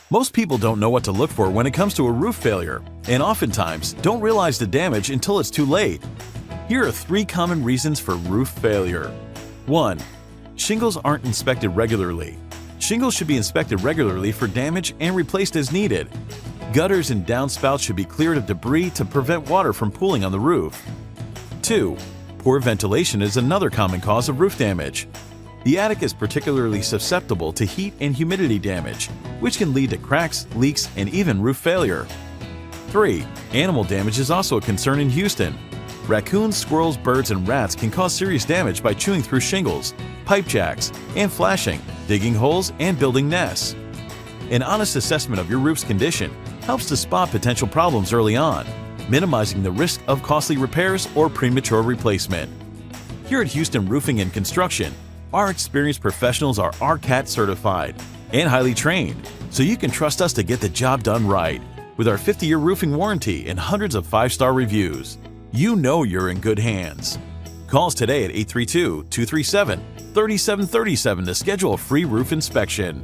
Most people don't know what to look for when it comes to a roof failure, and oftentimes don't realize the damage until it's too late. Here are 3 common reasons for roof failure. 1. Shingles aren't inspected regularly. Shingles should be inspected regularly for damage and replaced as needed. Gutters and downspouts should be cleared of debris to prevent water from pooling on the roof. 2. Poor ventilation is another common cause of roof damage. The attic is particularly susceptible to heat and humidity damage, which can lead to cracks, leaks, and even roof failure. 3. Animal damage is also a concern in Houston. Raccoons, squirrels, birds, and rats can cause serious damage by chewing through shingles, pipe jacks, and flashing, digging holes, and building nests. An honest assessment of your roof's condition helps to spot potential problems early on, minimizing the risk of costly repairs or premature replacement. Here at Houston Roofing and Construction, our experienced professionals are RCAT certified and highly trained, so you can trust us to get the job done right. With our 50-year roofing warranty and hundreds of 5-star reviews, you know you're in good hands. Call us today at 832-237-3737 to schedule a free roof inspection.